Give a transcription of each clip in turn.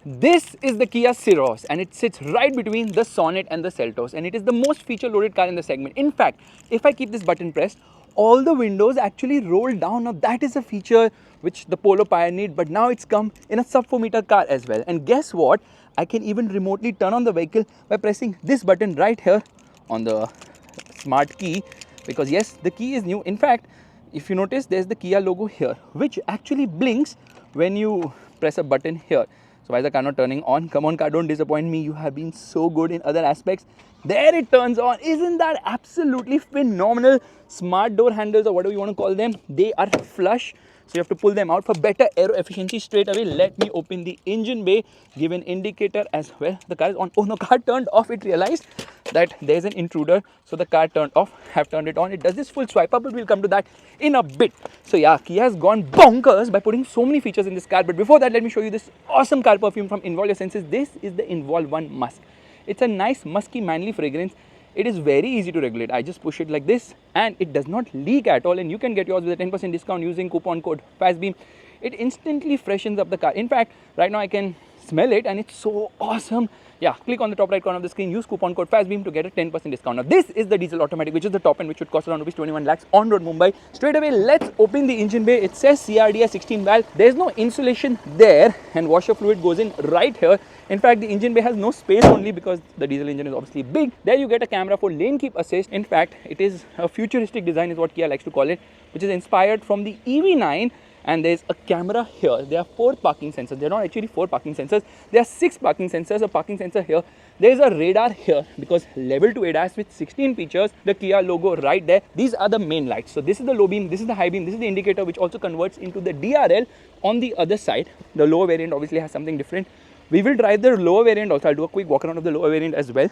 This is the Kia Syros and it sits right between the Sonet and the Seltos, and it is the most feature loaded car in the segment. In fact, if I keep this button pressed, all the windows actually roll down. Now that is a feature which the Polo pioneered, but now it's come in a sub 4 meter car as well. And guess what? I can even remotely turn on the vehicle by pressing this button right here on the smart key, because yes, the key is new. In fact, if you notice, there's the Kia logo here, which actually blinks when you press a button here. So why is the car not turning on? Come on car, don't disappoint me. You have been so good in other aspects. There it turns on. Isn't that absolutely phenomenal? Smart door handles or whatever you want to call them, they are flush. So you have to pull them out for better aero efficiency. Straight away, let me open the engine bay, give an indicator as well. The car is on. Oh no, car turned off. It realized that there's an intruder. So the car turned off, have turned it on. It does this full swipe up, but we'll come to that in a bit. So yeah, Kia has gone bonkers by putting so many features in this car. But before that, let me show you this awesome car perfume from Involve Your Senses. This is the Involve 1 Musk. It's a nice musky manly fragrance. It is very easy to regulate. I just push it like this and it does not leak at all, and you can get yours with a 10% discount using coupon code FASTBEAM. It instantly freshens up the car. In fact, right now I can smell it and it's so awesome. Yeah, click on the top right corner of the screen, use coupon code FASTBEAM to get a 10% discount. Now this is the diesel automatic, which is the top end, which would cost around rupees 21 lakhs on road Mumbai. Straight away, let's open the engine bay. It says CRDA 16 valve. There's no insulation there and washer fluid goes in right here. In fact, the engine bay has no space only because the diesel engine is obviously big. There you get a camera for lane keep assist. In fact, it is a futuristic design is what Kia likes to call it, which is inspired from the EV9. And there's a camera here. There are 4 parking sensors. They're not actually 4 parking sensors. There are 6 parking sensors. A parking sensor here. There's a radar here because level 2 ADAS with 16 features. The Kia logo right there. These are the main lights. So this is the low beam. This is the high beam. This is the indicator, which also converts into the DRL on the other side. The lower variant obviously has something different. We will drive the lower variant also. I'll do a quick walk around of the lower variant as well.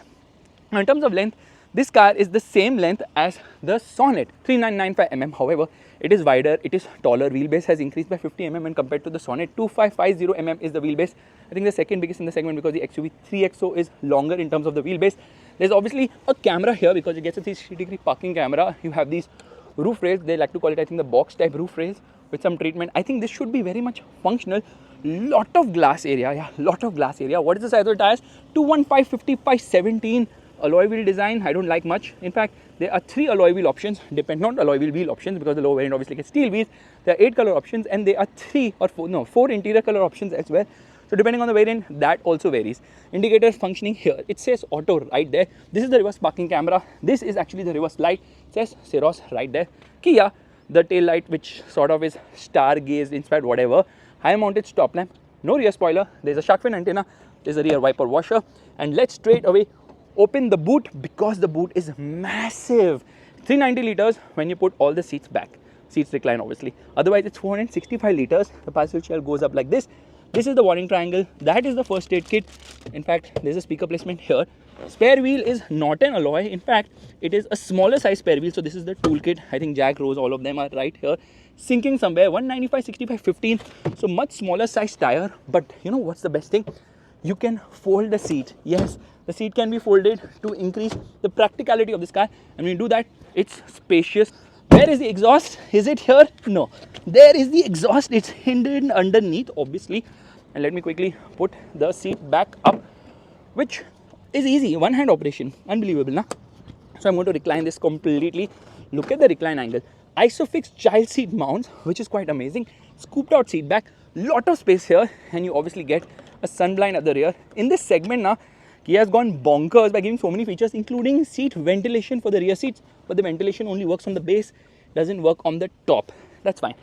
Now, in terms of length, this car is the same length as the Sonet, 3995 mm. However, it is wider, it is taller. Wheelbase has increased by 50 mm when compared to the Sonet. 2550 mm is the wheelbase. I think the second biggest in the segment because the XUV3XO is longer in terms of the wheelbase. There's obviously a camera here because it gets a 360-degree parking camera. You have these roof rails. They like to call it, I think, the box type roof rails with some treatment. I think this should be very much functional. Lot of glass area. Yeah, lot of glass area. What is the size of the tires? 215 50 17. Alloy wheel design, I don't like much. In fact, there are 3 alloy wheel options, not alloy wheel options, because the lower variant obviously gets steel wheels. There are 8 color options and there are 4 interior color options as well. So depending on the variant, that also varies. Indicator functioning here. It says auto right there. This is the reverse parking camera. This is actually the reverse light. It says Syros right there. Kia, the tail light, which sort of is stargazed inspired, whatever. High mounted stop lamp. No rear spoiler. There's a shark fin antenna. There's a rear wiper washer. And let's straight away open the boot because the boot is massive. 390 liters when you put all the seats back. Seats recline obviously. Otherwise, it's 465 liters. The passenger shell goes up like this. This is the warning triangle. That is the first aid kit. In fact, there's a speaker placement here. Spare wheel is not an alloy. In fact, it is a smaller size spare wheel. So this is the toolkit. I think Jack, Rose, all of them are right here. Sinking somewhere 195, 65, 15. So much smaller size tire. But you know what's the best thing? You can fold the seat. Yes, the seat can be folded to increase the practicality of this car. And when you do that, it's spacious. Where is the exhaust? Is it here? No. There is the exhaust. It's hidden underneath, obviously. And let me quickly put the seat back up, which is easy. One hand operation. Unbelievable, na? So I'm going to recline this completely. Look at the recline angle. Isofix child seat mounts, which is quite amazing. Scooped out seat back. Lot of space here. And you obviously get a sunblind at the rear. In this segment now, Kia has gone bonkers by giving so many features, including seat ventilation for the rear seats. But the ventilation only works on the base, doesn't work on the top. That's fine.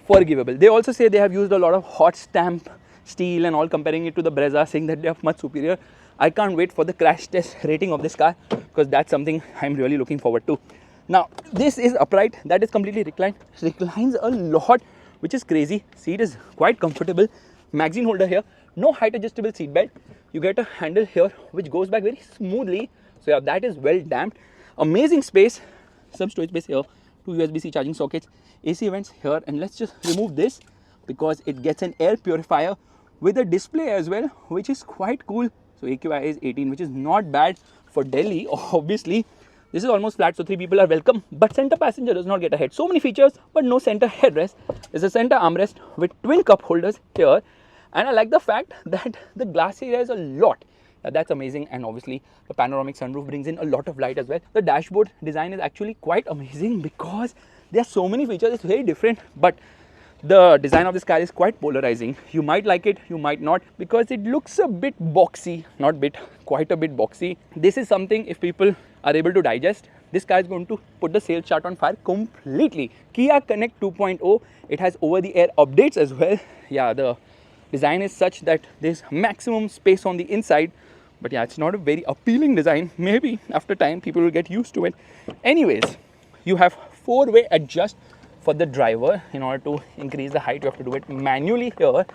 Forgivable. They also say they have used a lot of hot stamp steel and all, comparing it to the Brezza, saying that they are much superior. I can't wait for the crash test rating of this car because that's something I'm really looking forward to. Now, this is upright. That is completely reclined. Reclines a lot, which is crazy. Seat is quite comfortable. Magazine holder here. No height adjustable seat belt. You get a handle here which goes back very smoothly. So yeah, that is well damped. Amazing space. Some storage space here. 2 USB-C charging sockets. AC vents here. And let's just remove this because it gets an air purifier with a display as well, which is quite cool. So AQI is 18, which is not bad for Delhi, obviously. This is almost flat, so 3 people are welcome. But center passenger does not get a head. So many features, but no center headrest. There's a center armrest with twin cup holders here. And I like the fact that the glass area is a lot. That's amazing. And obviously the panoramic sunroof brings in a lot of light as well. The dashboard design is actually quite amazing because there are so many features. It's very different, but the design of this car is quite polarizing. You might like it, you might not, because it looks a bit boxy, not bit, quite a bit boxy. This is something, if people are able to digest, this car is going to put the sales chart on fire completely. Kia Connect 2.0, it has over-the-air updates as well. Yeah, the design is such that there's maximum space on the inside, but yeah, it's not a very appealing design. Maybe after time people will get used to it. Anyways, you have 4-way adjust for the driver. In order to increase the height, you have to do it manually here.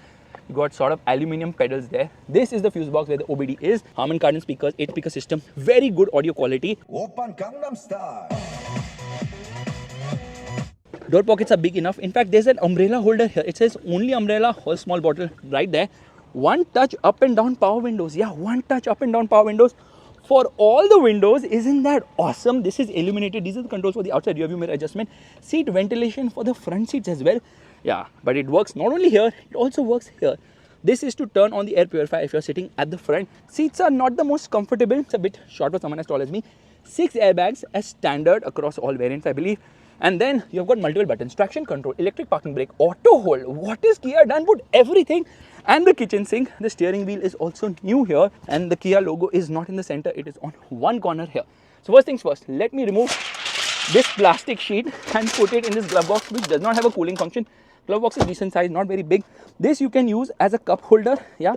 You got sort of aluminium pedals there. This is the fuse box where the OBD is. Harman Kardon speakers, 8-speaker system, very good audio quality. Open Gangnam Style. Door pockets are big enough. In fact, there's an umbrella holder here. It says only umbrella, whole small bottle right there. One touch up and down power windows. Yeah, one touch up and down power windows for all the windows. Isn't that awesome? This is illuminated. These are the controls for the outside rear view mirror adjustment. Seat ventilation for the front seats as well. Yeah, but it works not only here, it also works here. This is to turn on the air purifier if you're sitting at the front. Seats are not the most comfortable. It's a bit short for someone as tall as me. 6 airbags as standard across all variants, I believe. And then you've got multiple buttons: traction control, electric parking brake, auto hold. What is Kia done? Put everything. And the kitchen sink. The steering wheel is also new here, and the Kia logo is not in the center. It is on one corner here. So first things first, let me remove this plastic sheet and put it in this glove box, which does not have a cooling function. Glove box is decent size, not very big. This you can use as a cup holder, yeah,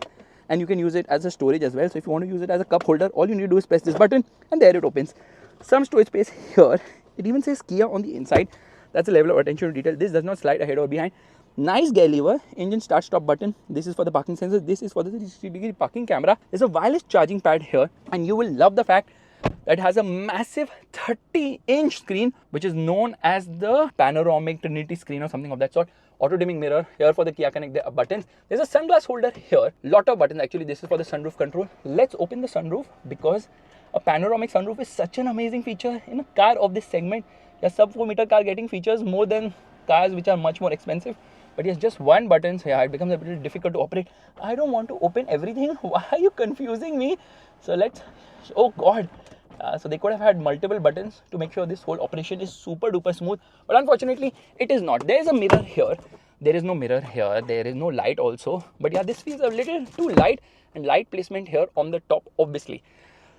and you can use it as a storage as well. So if you want to use it as a cup holder, all you need to do is press this button and there it opens. Some storage space here. It even says Kia on the inside. That's a level of attention to detail. This does not slide ahead or behind. Nice gear lever, engine start stop button. This is for the parking sensor. This is for the 360-degree parking camera. There's a wireless charging pad here, and you will love the fact that it has a massive 30-inch screen, which is known as the panoramic Trinity screen or something of that sort. Auto dimming mirror here for the Kia Connect. There are buttons. There's a sunglass holder here. Lot of buttons actually. This is for the sunroof control. Let's open the sunroof, because a panoramic sunroof is such an amazing feature in a car of this segment. A sub 4-meter car getting features more than cars which are much more expensive. But yes, just one button, so yeah, it becomes a bit difficult to operate. I don't want to open everything. Why are you confusing me? So let's, oh God. So they could have had multiple buttons to make sure this whole operation is super duper smooth. But unfortunately, it is not. There is a mirror here. There is no mirror here. There is no light also. But yeah, this feels a little too light, and light placement here on the top, obviously.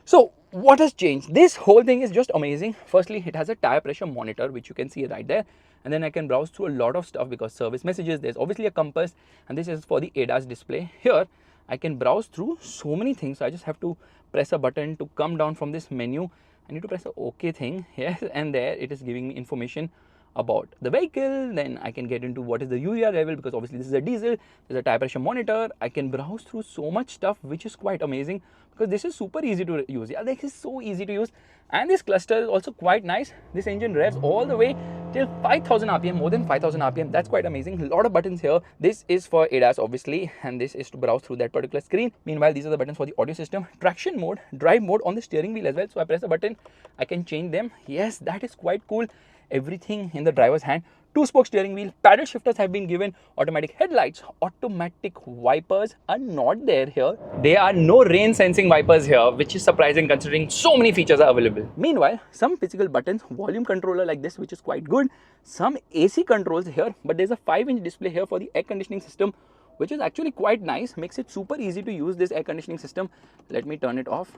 So what has changed? This whole thing is just amazing. Firstly, it has a tire pressure monitor, which you can see right there. And then I can browse through a lot of stuff because service messages. There's obviously a compass, and this is for the ADAS display. Here, I can browse through so many things. So I just have to press a button to come down from this menu. I need to press the OK thing. Yes, and there it is giving me information about the vehicle. Then I can get into what is the UER level, because obviously this is a diesel. There's a tire pressure monitor. I can browse through so much stuff, which is quite amazing because this is super easy to use. Yeah, this is so easy to use. And this cluster is also quite nice. This engine revs all the way till 5000 RPM, more than 5000 RPM. That's quite amazing. A lot of buttons here. This is for ADAS obviously, and this is to browse through that particular screen. Meanwhile, these are the buttons for the audio system. Traction mode, drive mode on the steering wheel as well. So I press a button, I can change them. Yes, that is quite cool. Everything in the driver's hand. 2-spoke steering wheel, paddle shifters have been given, automatic headlights, automatic wipers are not there here. There are no rain sensing wipers here, which is surprising considering so many features are available. Meanwhile, some physical buttons, volume controller like this, which is quite good. Some AC controls here, but there's a 5-inch display here for the air conditioning system, which is actually quite nice. Makes it super easy to use this air conditioning system. Let me turn it off.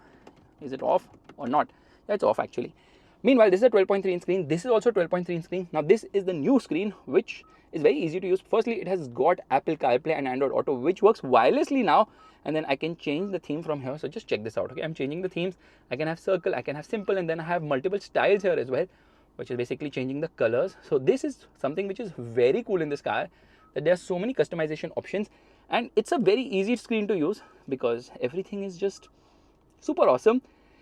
Is it off or not? Yeah, it's off actually. Meanwhile, this is a 12.3-inch screen. This is also 12.3-inch screen. Now, this is the new screen, which is very easy to use. Firstly, it has got Apple CarPlay and Android Auto, which works wirelessly now. And then I can change the theme from here. So just check this out. Okay, I'm changing the themes. I can have circle, I can have simple, and then I have multiple styles here as well, which is basically changing the colors. So this is something which is very cool in this car, that there are so many customization options, and it's a very easy screen to use because everything is just super awesome.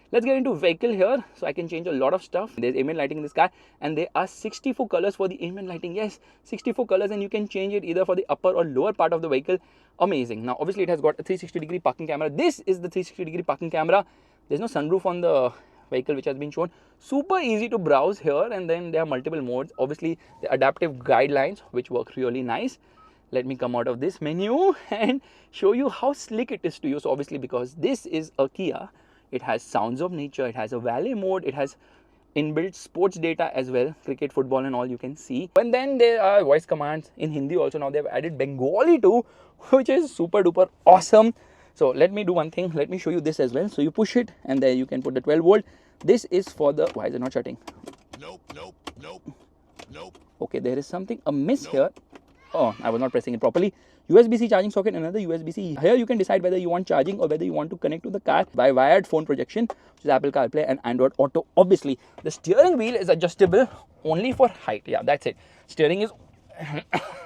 Let's get into vehicle here. So I can change a lot of stuff. There's ambient lighting in this car, and there are 64 colors for the ambient lighting. Yes, 64 colors, and you can change it either for the upper or lower part of the vehicle. Amazing. Now, obviously, it has got a 360-degree parking camera. This is the 360-degree parking camera. There's no sunroof on the vehicle, which has been shown. Super easy to browse here, and then there are multiple modes. Obviously, the adaptive guidelines, which work really nice. Let me come out of this menu and show you how slick it is to use. So obviously, because this is a Kia, it has sounds of nature, it has a valet mode, it has inbuilt sports data as well, cricket, football and all you can see. And then there are voice commands in Hindi also. Now they've added Bengali too, which is super duper awesome. So let me do one thing, let me show you this as well. So you push it and there you can put the 12 volt. This is for the, why is it not shutting? Nope. Okay, there is something amiss here. Oh, I was not pressing it properly. USB-C charging socket, another USB-C. Here you can decide whether you want charging or whether you want to connect to the car by wired phone projection, which is Apple CarPlay and Android Auto. Obviously, the steering wheel is adjustable only for height. Yeah, that's it. Steering is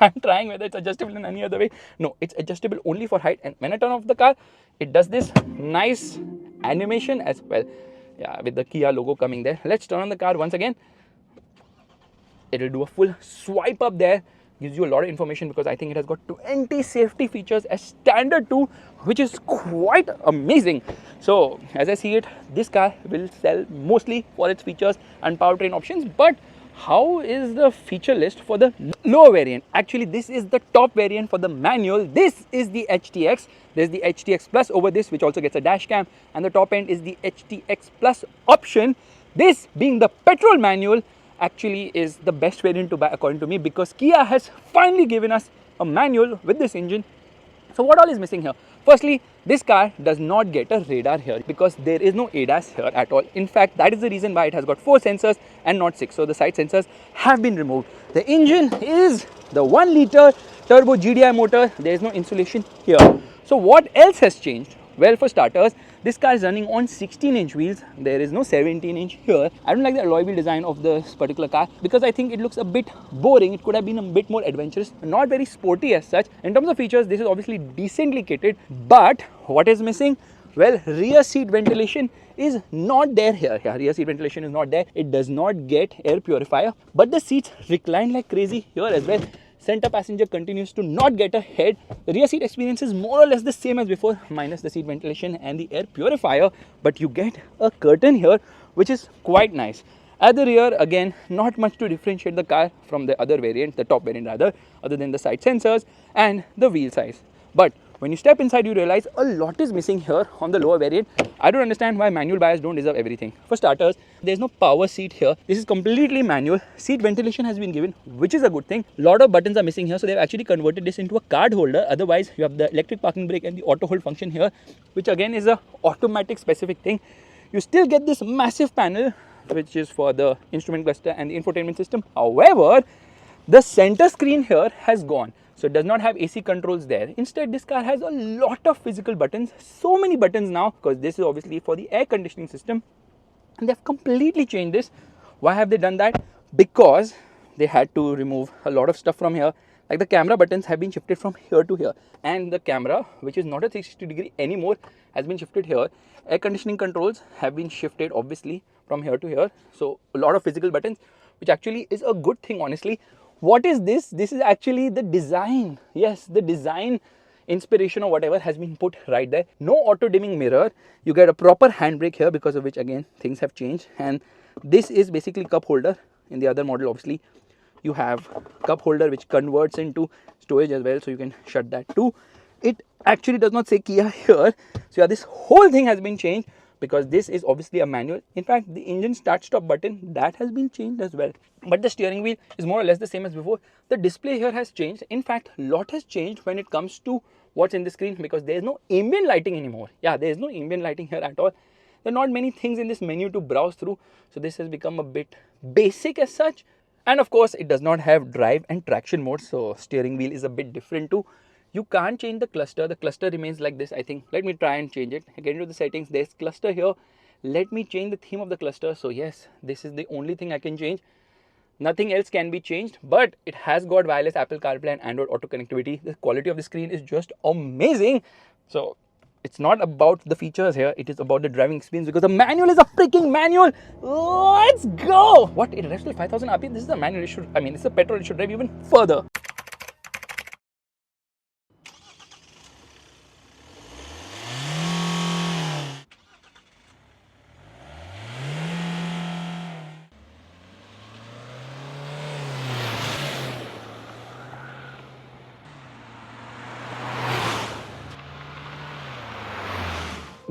I'm trying whether it's adjustable in any other way. No, it's adjustable only for height. And when I turn off the car, it does this nice animation as well. Yeah, with the Kia logo coming there. Let's turn on the car once again. It'll do a full swipe up there. Gives you a lot of information because I think it has got 20 safety features as standard too, which is quite amazing. So as I see it, this car will sell mostly for its features and powertrain options. But how is the feature list for the lower variant? Actually, this is the top variant for the manual. This is the HTX. There's the HTX Plus over this, which also gets a dash cam, and the top end is the HTX Plus option. This being the petrol manual actually is the best variant to buy according to me, because Kia has finally given us a manual with this engine. So what all is missing here? Firstly, this car does not get a radar here because there is no ADAS here at all. In fact, that is the reason why it has got 4 sensors and not 6. So the side sensors have been removed. The engine is the 1 liter turbo GDI motor. There is no insulation here. So what else has changed? Well, for starters, this car is running on 16-inch wheels. There is no 17-inch here. I don't like the alloy wheel design of this particular car because I think it looks a bit boring. It could have been a bit more adventurous, not very sporty as such. In terms of features, this is obviously decently kitted. But what is missing? Well, rear seat ventilation is not there here. Yeah, rear seat ventilation is not there. It does not get air purifier, but the seats recline like crazy here as well. Center passenger continues to not get a head. The rear seat experience is more or less the same as before, minus the seat ventilation and the air purifier, but you get a curtain here, which is quite nice. At the rear, again, not much to differentiate the car from the other variant, the top variant rather, other than the side sensors and the wheel size. But when you step inside, you realize a lot is missing here on the lower variant. I don't understand why manual buyers don't deserve everything. For starters, there's no power seat here. This is completely manual. Seat ventilation has been given, which is a good thing. A lot of buttons are missing here, so they've actually converted this into a card holder. Otherwise, you have the electric parking brake and the auto hold function here, which again is a automatic specific thing. You still get this massive panel, which is for the instrument cluster and the infotainment system. However, the center screen here has gone. So it does not have AC controls there. Instead, this car has a lot of physical buttons. So many buttons now, because this is obviously for the air conditioning system. And they've completely changed this. Why have they done that? Because they had to remove a lot of stuff from here. Like the camera buttons have been shifted from here to here. And the camera, which is not a 360 degree anymore, has been shifted here. Air conditioning controls have been shifted obviously from here to here. So a lot of physical buttons, which actually is a good thing, honestly. What is this? This is actually the design. Yes, the design inspiration or whatever has been put right there. No auto dimming mirror. You get a proper handbrake here, because of which again things have changed. And this is basically cup holder. In the other model, obviously, you have cup holder which converts into storage as well, so you can shut that too. It actually does not say Kia here. So yeah, this whole thing has been changed, because this is obviously a manual. In fact, the engine start stop button, that has been changed as well. But the steering wheel is more or less the same as before. The display here has changed. In fact, a lot has changed when it comes to what's in the screen, because there is no ambient lighting anymore. Yeah, there is no ambient lighting here at all. There are not many things in this menu to browse through. So this has become a bit basic as such. And of course, it does not have drive and traction mode. So steering wheel is a bit different too. You can't change the cluster. The cluster remains like this, I think. Let me try and change it. Get into the settings. There's cluster here. Let me change the theme of the cluster. So yes, this is the only thing I can change. Nothing else can be changed, but it has got wireless Apple CarPlay and Android Auto connectivity. The quality of the screen is just amazing. So it's not about the features here. It is about the driving experience, because the manual is a freaking manual. Let's go. What? It drives to 5,000 RPM. This is a manual. It's a petrol. It should drive even further.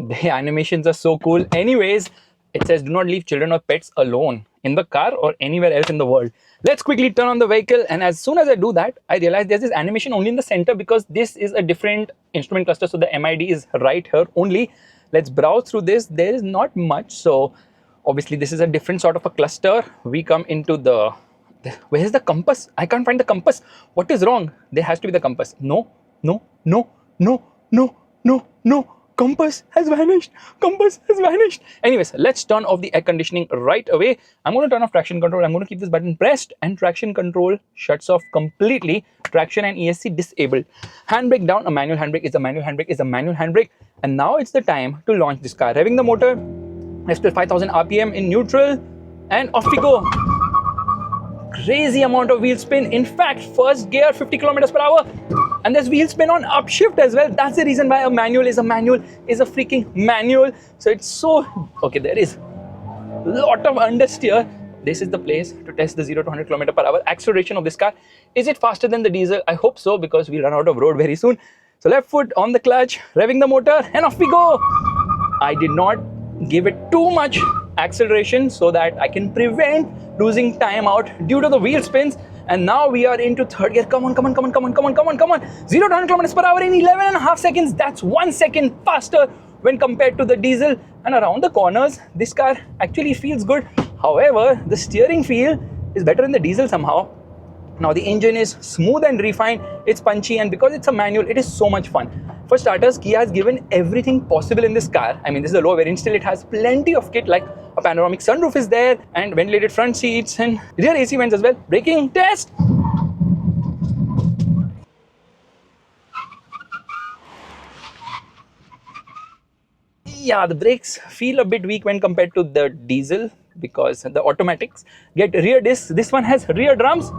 The animations are so cool. Anyways, it says do not leave children or pets alone in the car or anywhere else in the world. Let's quickly turn on the vehicle, and as soon as I do that, I realize there's this animation only in the center because this is a different instrument cluster, so the MID is right here only. Let's browse through this. There is not much, so obviously this is a different sort of a cluster. We come into the where is the compass? I can't find the compass. What is wrong? There has to be the compass. No, no, no, no, no, no, no. Compass has vanished. Compass has vanished. Anyways, let's turn off the air conditioning right away. I'm going to turn off traction control. I'm going to keep this button pressed and traction control shuts off completely. Traction and ESC disabled. Handbrake down. A manual handbrake is a manual handbrake is a manual handbrake. And now it's the time to launch this car. Revving the motor. Let's do 5000 RPM in neutral. And off we go. Crazy amount of wheel spin. In fact, first gear 50 kilometers per hour, and there's wheel spin on upshift as well. That's the reason why a manual is a freaking manual. So it's so okay. There is a lot of understeer. This is the place to test the 0 to 100 km per hour acceleration of this car. Is it faster than the diesel? I hope so, because we'll run out of road very soon. So left foot on the clutch, revving the motor, and off we go. I did not give it too much acceleration so that I can prevent losing time out due to the wheel spins. And now we are into third gear. Come on, come on, come on, come on, come on, come on, come on. 0 to 100 kilometers per hour in 11.5 seconds. That's 1 second faster when compared to the diesel. And around the corners, this car actually feels good. However, the steering feel is better in the diesel somehow. Now the engine is smooth and refined, it's punchy, and because it's a manual, it is so much fun. For starters, Kia has given everything possible in this car. I mean, this is a low variant, still it has plenty of kit, like a panoramic sunroof is there, and ventilated front seats, and rear AC vents as well. Braking test! Yeah, the brakes feel a bit weak when compared to the diesel because the automatics get rear discs. This one has rear drums.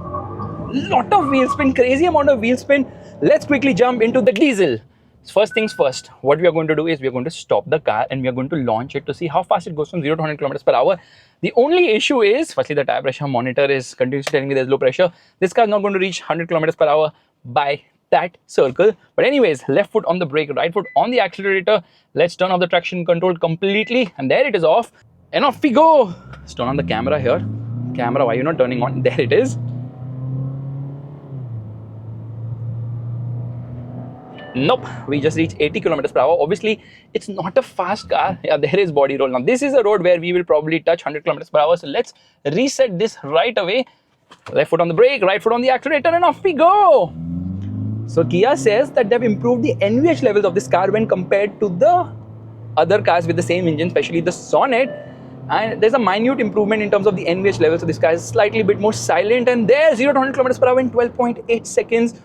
Lot of wheel spin, crazy amount of wheel spin. Let's quickly jump into the diesel. First things first, what we are going to do is we are going to stop the car and we are going to launch it to see how fast it goes from 0 to 100 kilometers per hour. The only issue is, firstly, the tire pressure monitor is continuously telling me there's low pressure. This car is not going to reach 100 kilometers per hour by that circle. But anyways, left foot on the brake, right foot on the accelerator. Let's turn off the traction control completely, and there it is off. And off we go. Let's turn on the camera here. Camera, why are you not turning on? There it is. Nope, we just reached 80 kilometers per hour. Obviously, it's not a fast car. Yeah, there is body roll. Now, this is a road where we will probably touch 100 kilometers per hour. So let's reset this right away. Left foot on the brake, right foot on the accelerator, and off we go. So Kia says that they've improved the NVH levels of this car when compared to the other cars with the same engine, especially the Sonnet. And there's a minute improvement in terms of the NVH level. So this car is slightly bit more silent, and there 0 to 100 kilometers per hour in 12.8 seconds.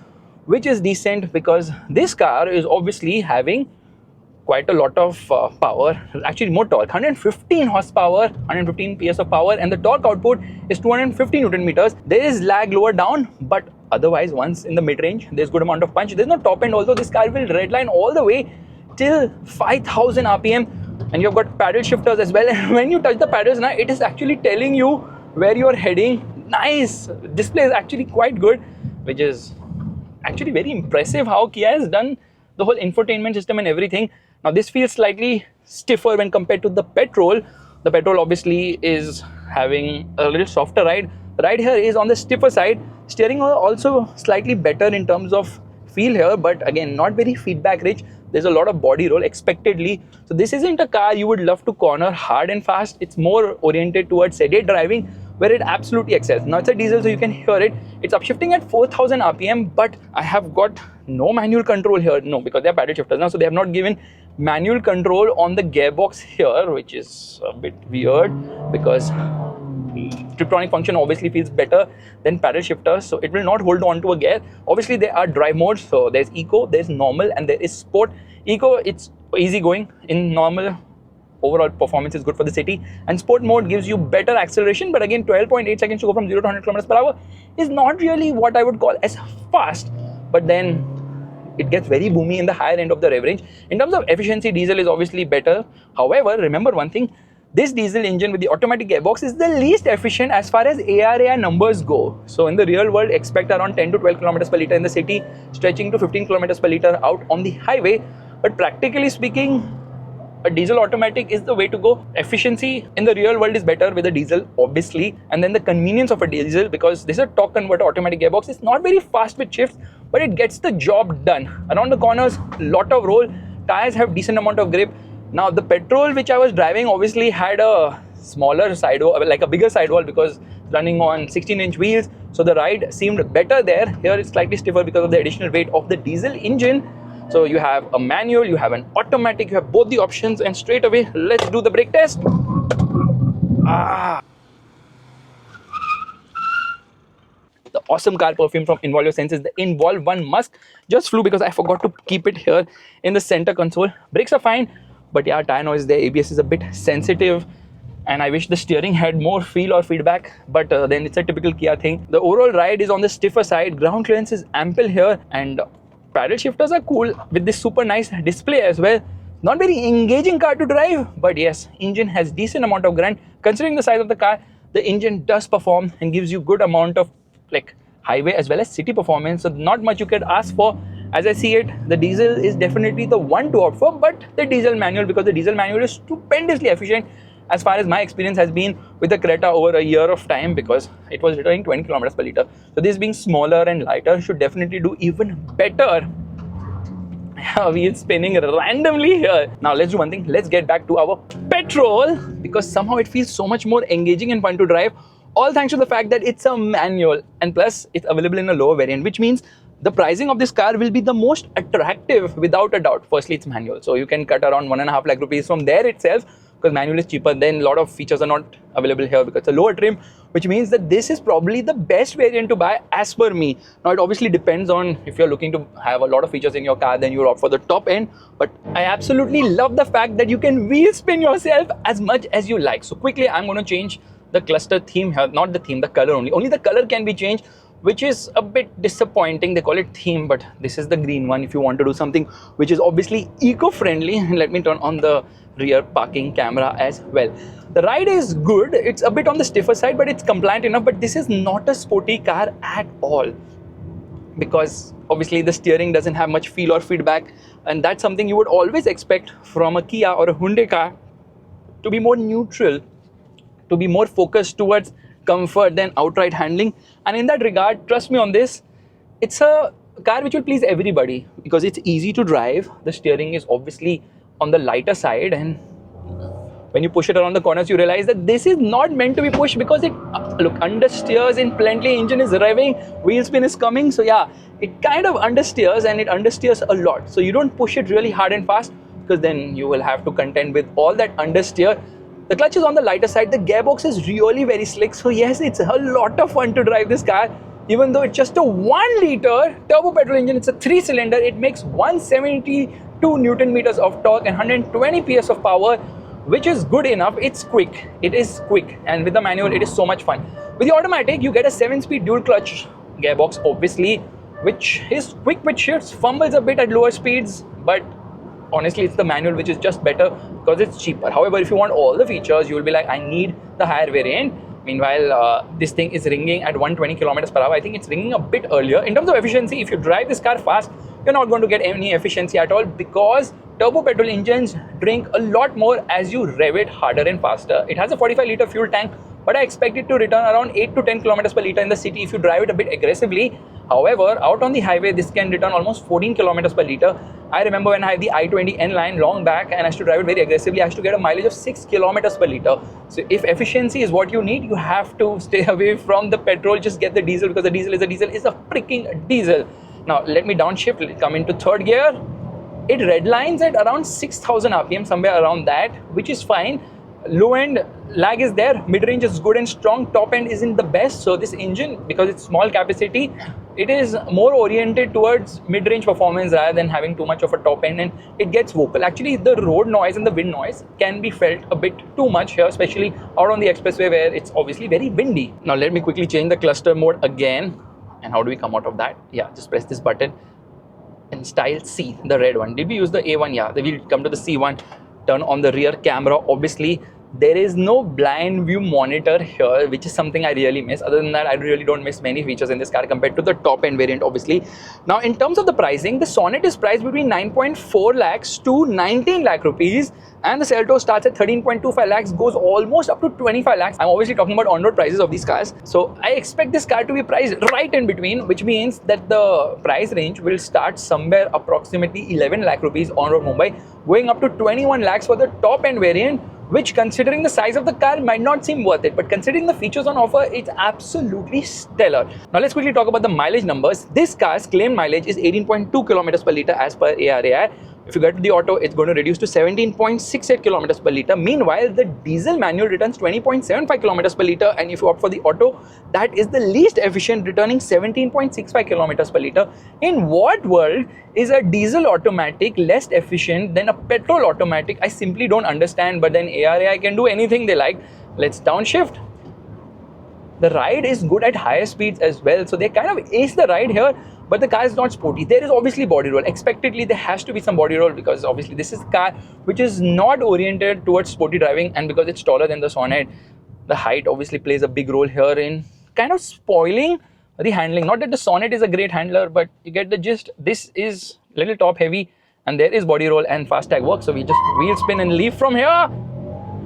Which is decent because this car is obviously having quite a lot of power, actually more torque, 115 horsepower, 115 PS of power, and the torque output is 250 Newton meters. There is lag lower down, but otherwise once in the mid-range, there's good amount of punch. There's no top end, although this car will redline all the way till 5000 RPM, and you've got paddle shifters as well. And when you touch the paddles now, it is actually telling you where you're heading. Nice! Display is actually quite good, which is actually very impressive how Kia has done the whole infotainment system and everything. Now this feels slightly stiffer when compared to the Petrol. The Petrol obviously is having a little softer ride. The ride here is on the stiffer side. Steering also slightly better in terms of feel here, but again not very feedback rich. There's a lot of body roll expectedly. So this isn't a car you would love to corner hard and fast. It's more oriented towards sedate driving, where it absolutely excels. Now it's a diesel, so you can hear it. It's upshifting at 4000 RPM, but I have got no manual control here. No, because they are paddle shifters now, so they have not given manual control on the gearbox here, which is a bit weird because Triptronic function obviously feels better than paddle shifters, so it will not hold on to a gear. Obviously, there are drive modes, so there's eco, there's normal, and there is sport. Eco, it's easy going. In normal, overall performance is good for the city, and sport mode gives you better acceleration, but again 12.8 seconds to go from 0 to 100 kilometers per hour is not really what I would call as fast, but then it gets very boomy in the higher end of the rev range. In terms of efficiency, diesel is obviously better. However, remember one thing, this diesel engine with the automatic gearbox is the least efficient as far as ARAI numbers go. So in the real world, expect around 10 to 12 kilometers per liter in the city, stretching to 15 kilometers per liter out on the highway. But practically speaking, a diesel automatic is the way to go. Efficiency in the real world is better with a diesel, obviously, and then the convenience of a diesel, because this is a torque converter automatic gearbox. It's not very fast with shifts, but it gets the job done. Around the corners, lot of roll. Tires have decent amount of grip. Now the Petrol which I was driving obviously had a smaller sidewall, like a bigger sidewall, because running on 16-inch wheels, so the ride seemed better there. Here it's slightly stiffer because of the additional weight of the diesel engine. So you have a manual, you have an automatic, you have both the options, and straight away let's do the brake test. The awesome car perfume from Involve Your Senses, the Involve 1 Musk, just flew because I forgot to keep it here in the center console. Brakes are fine, but yeah, tire noise there. ABS is a bit sensitive, and I wish the steering had more feel or feedback, but then it's a typical Kia thing. The overall ride is on the stiffer side. Ground clearance is ample here, and paddle shifters are cool with this super nice display as well. Not very engaging car to drive, but yes, engine has decent amount of grunt. Considering the size of the car, the engine does perform and gives you good amount of like highway as well as city performance, so not much you could ask for. As I see it, the diesel is definitely the one to opt for, but the diesel manual, because the diesel manual is stupendously efficient as far as my experience has been with the Creta over a year of time, because it was returning 20 kilometers per liter. So this being smaller and lighter should definitely do even better. Wheel spinning randomly here. Now let's do one thing. Let's get back to our Petrol, because somehow it feels so much more engaging and fun to drive. All thanks to the fact that it's a manual, and plus it's available in a lower variant, which means the pricing of this car will be the most attractive without a doubt. Firstly, it's manual, so you can cut around 1.5 lakh rupees from there itself, because manual is cheaper. Then a lot of features are not available here because it's a lower trim, which means that this is probably the best variant to buy as per me. Now it obviously depends on if you're looking to have a lot of features in your car, then you opt for the top end. But I absolutely love the fact that you can wheel spin yourself as much as you like. So quickly, I'm going to change the cluster theme here, not the theme, the color only. Only the color can be changed, which is a bit disappointing. They call it theme, but this is the green one if you want to do something which is obviously eco-friendly. And let me turn on the rear parking camera as well. The ride is good. It's a bit on the stiffer side, but it's compliant enough. But this is not a sporty car at all, because obviously the steering doesn't have much feel or feedback, and that's something you would always expect from a Kia or a Hyundai car, to be more neutral, to be more focused towards comfort than outright handling. And in that regard, trust me on this, it's a car which will please everybody because it's easy to drive. The steering is obviously on the lighter side, and when you push it around the corners, you realize that this is not meant to be pushed, because it understeers in plenty. Engine is revving, wheel spin is coming, so yeah, it kind of understeers, and it understeers a lot. So you don't push it really hard and fast, because then you will have to contend with all that understeer. The clutch is on the lighter side. The gearbox is really very slick. So yes, it's a lot of fun to drive this car. Even though it's just a 1 liter turbo petrol engine, it's a 3-cylinder. It makes 172 Newton meters of torque and 120 PS of power, which is good enough. It's quick. It is quick. And with the manual, it is so much fun. With the automatic, you get a 7-speed dual clutch gearbox, obviously, which is quick with shifts, fumbles a bit at lower speeds, but honestly, it's the manual which is just better because it's cheaper. However, if you want all the features, you will be like, I need the higher variant. Meanwhile, this thing is ringing at 120 kilometers per hour. I think it's ringing a bit earlier. In terms of efficiency, if you drive this car fast, you're not going to get any efficiency at all, because turbo petrol engines drink a lot more as you rev it harder and faster. It has a 45-liter fuel tank, but I expect it to return around 8 to 10 kilometers per liter in the city if you drive it a bit aggressively. However, out on the highway, this can return almost 14 kilometers per liter. I remember when I had the i20 N line long back and I used to drive it very aggressively, I used to get a mileage of 6 kilometers per liter. So if efficiency is what you need, you have to stay away from the petrol. Just get the diesel, because the diesel is a freaking diesel. Now let me downshift, come into third gear. It redlines at around 6,000 RPM, somewhere around that, which is fine. Low end lag is there, mid range is good and strong, top end isn't the best. So this engine, because it's small capacity, it is more oriented towards mid range performance rather than having too much of a top end, and it gets vocal. Actually, the road noise and the wind noise can be felt a bit too much here, especially out on the expressway where it's obviously very windy. Now let me quickly change the cluster mode again. And how do we come out of that? Yeah, just press this button and style C, the red one. Did we use the A1? Yeah, then we'll come to the C1. Turn on the rear camera. Obviously, There is no blind view monitor here, which is something I really miss. Other than that, I really don't miss many features in this car compared to the top end variant, obviously. Now, in terms of the pricing, the Sonnet is priced between 9.4 lakhs to 19 lakh rupees, and the Seltos starts at 13.25 lakhs, goes almost up to 25 lakhs. I'm obviously talking about on-road prices of these cars. So I expect this car to be priced right in between, which means that the price range will start somewhere approximately 11 lakh rupees on-road Mumbai, going up to 21 lakhs for the top end variant, which, considering the size of the car, might not seem worth it, but considering the features on offer, it's absolutely stellar. Now let's quickly talk about the mileage numbers. This car's claimed mileage is 18.2 kilometers per litre as per ARAI. If you get to the auto, it's going to reduce to 17.68 kilometers per litre. Meanwhile, the diesel manual returns 20.75 kilometers per litre, and if you opt for the auto, that is the least efficient, returning 17.65 kilometers per litre. In what world is a diesel automatic less efficient than a petrol automatic? I simply don't understand, but then ARAI can do anything they like. Let's downshift. The ride is good at higher speeds as well, so they kind of ace the ride here, but the car is not sporty. There is obviously body roll. Expectedly, there has to be some body roll because obviously this is a car which is not oriented towards sporty driving, and because it's taller than the Sonnet, the height obviously plays a big role here in kind of spoiling the handling. Not that the Sonnet is a great handler, but you get the gist. This is a little top heavy, and there is body roll and fast tag work, so we just wheel spin and leave from here.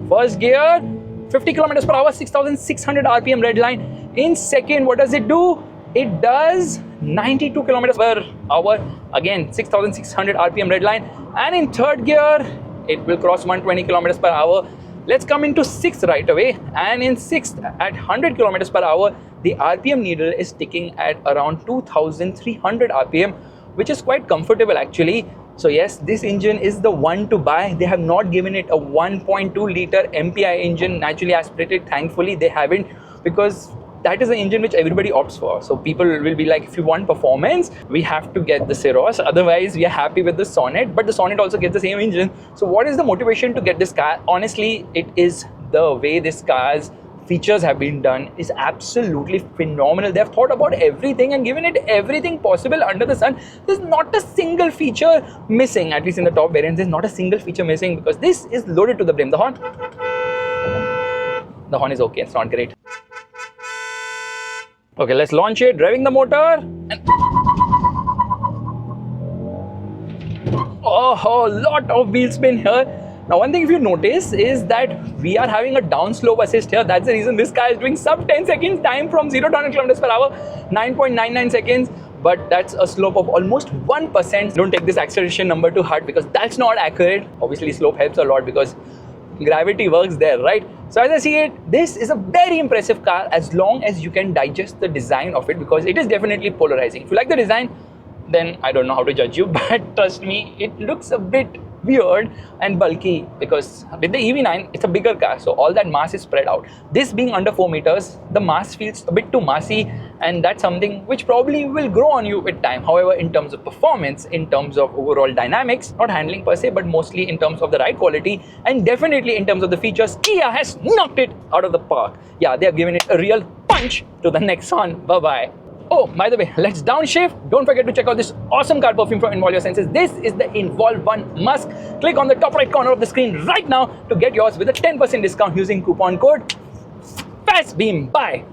First gear, 50 kilometers per hour, 6,600 RPM red line. In second, what does it do? It does 92 kilometers per hour, again 6,600 RPM red line. And in third gear, it will cross 120 kilometers per hour. Let's come into sixth right away. And in sixth, at 100 kilometers per hour, the RPM needle is ticking at around 2,300 RPM, which is quite comfortable actually. So yes, this engine is the one to buy. They have not given it a 1.2 liter MPI engine, naturally aspirated. Thankfully, they haven't, because that is the engine which everybody opts for. So people will be like, if you want performance, we have to get the Syros. Otherwise, we are happy with the Sonnet, but the Sonnet also gets the same engine. So what is the motivation to get this car? Honestly, it is the way this car's features have been done is absolutely phenomenal. They have thought about everything and given it everything possible under the sun. There's not a single feature missing, at least in the top variants. There's not a single feature missing because this is loaded to the brim. The horn is okay, it's not great. Okay, let's launch it, revving the motor. And oh, lot of wheel spin here. Now, one thing if you notice is that we are having a downslope assist here. That's the reason this car is doing sub 10 seconds time from 0 to 100 kilometers per hour, 9.99 seconds. But that's a slope of almost 1%. Don't take this acceleration number to heart because that's not accurate. Obviously, slope helps a lot because gravity works there, right? So as I see it, this is a very impressive car as long as you can digest the design of it, because it is definitely polarizing. If you like the design, then I don't know how to judge you, but trust me, it looks a bit weird and bulky because with the EV9, it's a bigger car, so all that mass is spread out. This being under 4 meters, the mass feels a bit too massy, and that's something which probably will grow on you with time. However, in terms of performance, in terms of overall dynamics, not handling per se, but mostly in terms of the ride quality, and definitely in terms of the features, Kia has knocked it out of the park. Yeah, they have given it a real punch to the Nexon. Bye-bye. Oh, by the way, let's downshift. Don't forget to check out this awesome car perfume from Involve Your Senses. This is the Involve 1 Musk. Click on the top right corner of the screen right now to get yours with a 10% discount using coupon code FASTBEAM. Bye.